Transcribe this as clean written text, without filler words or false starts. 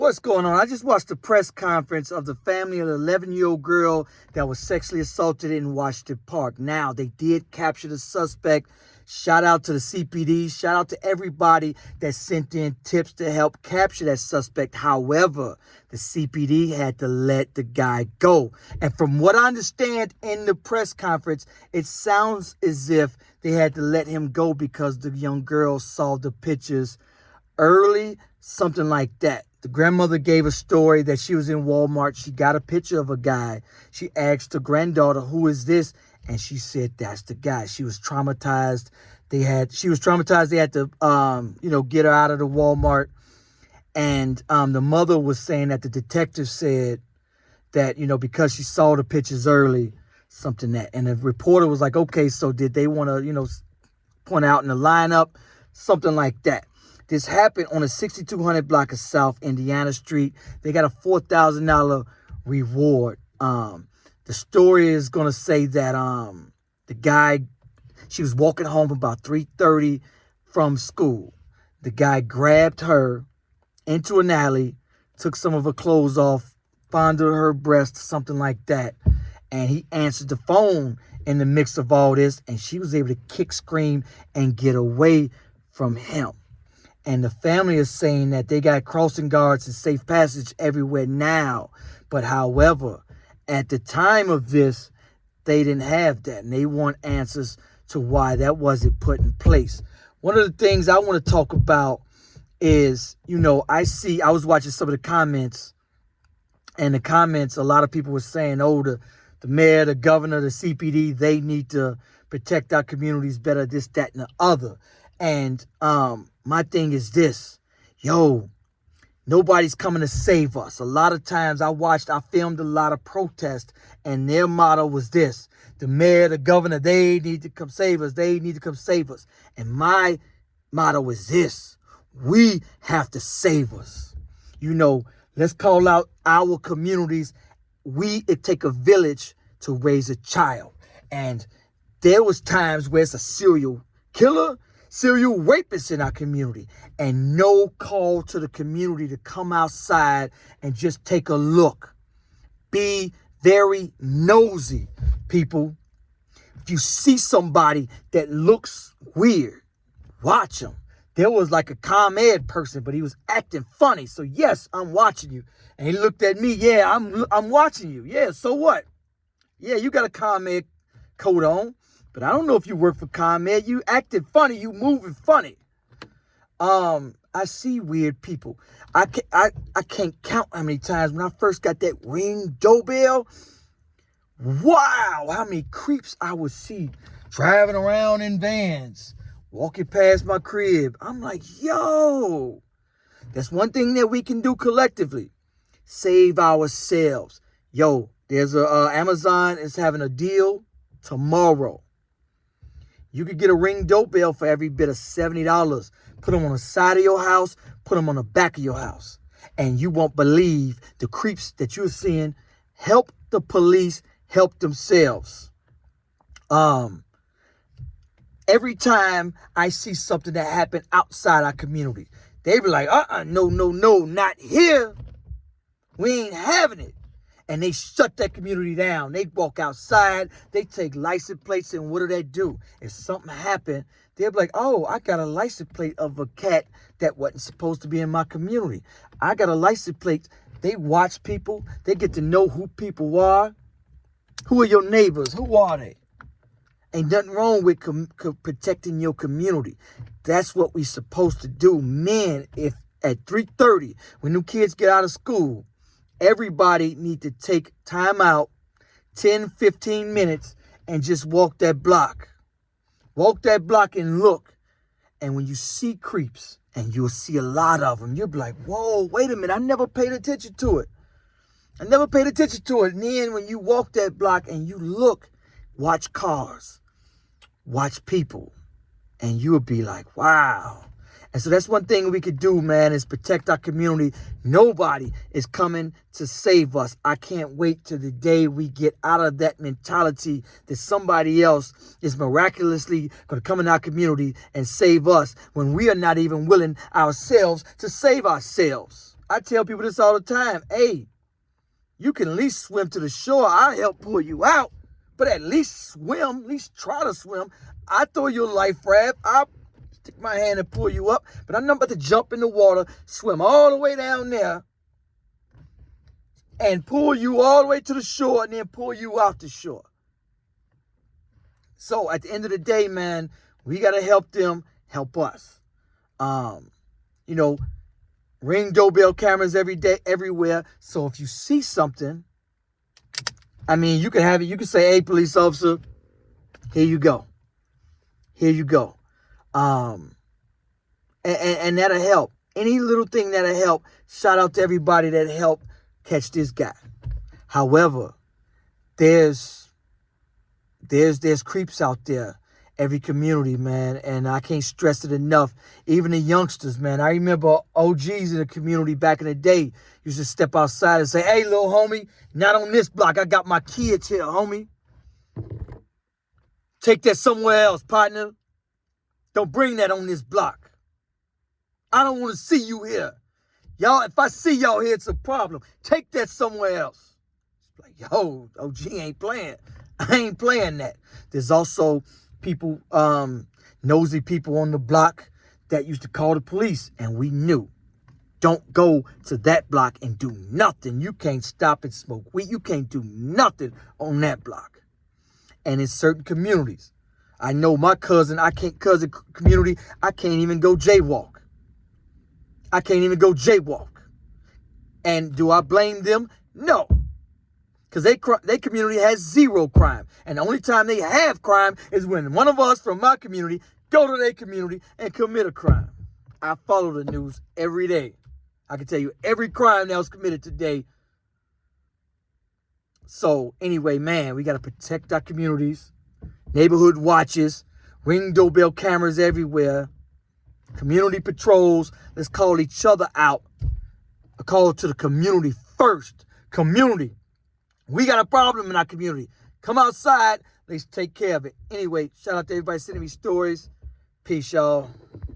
What's going on? I just watched the press conference of the family of the 11-year-old girl that was sexually assaulted in Washington Park. Now, they did capture the suspect. Shout out to the CPD. Shout out to everybody that sent in tips to help capture that suspect. However, the CPD had to let the guy go. And from what I understand in the press conference, it sounds as if they had to let him go because the young girl saw the pictures early, something like that. The grandmother gave a story that she was in Walmart. She got a picture of a guy. She asked the granddaughter, "Who is this?" And she said, "That's the guy." She was traumatized. She was traumatized. They had to, get her out of the Walmart. And the mother was saying that the detective said that, because she saw the pictures early, something that, and the reporter was like, "Okay, so did they want to, point out in the lineup?" Something like that. This happened on the 6200 block of South Indiana Street. They got a $4,000 reward. The story is going to say that the guy, she was walking home about 3:30 from school. The guy grabbed her into an alley, took some of her clothes off, fondled her breast, something like that. And he answered the phone in the mix of all this, and she was able to kick, scream, and get away from him. And the family is saying that they got crossing guards and safe passage everywhere now. But however, at the time of this, they didn't have that. And they want answers to why that wasn't put in place. One of the things I want to talk about is, I was watching some of the comments. And the comments, a lot of people were saying, oh, the mayor, the governor, the CPD, they need to protect our communities better, this, that, and the other. And my thing is this, nobody's coming to save us. A lot of times I filmed a lot of protests, and their motto was this: the mayor, the governor, they need to come save us. They need to come save us. And my motto is this: we have to save us. Let's call out our communities. It take a village to raise a child. And there was times where it's a serial killer, serial rapists in our community, and no call to the community to come outside and just take a look. Be very nosy, people. If you see somebody that looks weird, watch them. There was like a ComEd person, but he was acting funny. So yes, I'm watching you. And he looked at me. Yeah, I'm watching you. Yeah, so what? Yeah, you got a ComEd coat on. But I don't know if you work for ComEd. You acting funny. You moving funny. I see weird people. I can't count how many times when I first got that Ring doorbell. Wow, how many creeps I would see driving around in vans, walking past my crib. I'm like, yo, that's one thing that we can do collectively. Save ourselves. There's Amazon is having a deal tomorrow. You could get a Ring doorbell for every bit of $70. Put them on the side of your house. Put them on the back of your house. And you won't believe the creeps that you're seeing. Help the police help themselves. Every time I see something that happened outside our community, they be like, no, not here. We ain't having it. And they shut that community down. They walk outside. They take license plates, and what do? If something happened, they'll be like, oh, I got a license plate of a cat that wasn't supposed to be in my community. I got a license plate. They watch people. They get to know who people are. Who are your neighbors? Who are they? Ain't nothing wrong with protecting your community. That's what we supposed to do. Men, if at 3:30, when new kids get out of school, everybody need to take time out, 10, 15 minutes, and just walk that block. Walk that block and look. And when you see creeps, and you'll see a lot of them, you'll be like, whoa, wait a minute, I never paid attention to it. And then when you walk that block and you look, watch cars, watch people, and you'll be like, wow. And so that's one thing we could do, man, is protect our community. Nobody is coming to save us. I can't wait till the day we get out of that mentality that somebody else is miraculously going to come in our community and save us when we are not even willing ourselves to save ourselves. I tell people this all the time. Hey, you can at least swim to the shore. I'll help pull you out. But at least swim. At least try to swim. I throw you a life raft. I'll stick my hand and pull you up. But I'm not about to jump in the water, swim all the way down there, and pull you all the way to the shore and then pull you out the shore. So at the end of the day, man, we got to help them help us. You know, ring doorbell cameras every day, everywhere. So if you see something, I mean, you can have it. You can say, hey, police officer, here you go. Here you go. And that'll help. Any little thing that'll help. Shout out to everybody that helped catch this guy. However, there's creeps out there. Every community, man, and I can't stress it enough. Even the youngsters, man. I remember OGs in the community back in the day used to step outside and say, hey, little homie, not on this block. I got my kids here, homie. Take that somewhere else, partner. Don't bring that on this block. I don't want to see you here. Y'all, if I see y'all here, it's a problem. Take that somewhere else. It's like, yo, OG ain't playing. I ain't playing that. There's also people, nosy people on the block that used to call the police, and we knew. Don't go to that block and do nothing. You can't stop and smoke weed. You can't do nothing on that block. And in certain communities, I know my cousin community, I can't even go jaywalk. I can't even go jaywalk. And do I blame them? No. Because their community has zero crime. And the only time they have crime is when one of us from my community go to their community and commit a crime. I follow the news every day. I can tell you every crime that was committed today. So anyway, man, we got to protect our communities. Neighborhood watches, ring doorbell cameras everywhere, community patrols. Let's call each other out. A call to the community first. Community. We got a problem in our community. Come outside. Let's take care of it. Anyway, shout out to everybody sending me stories. Peace, y'all.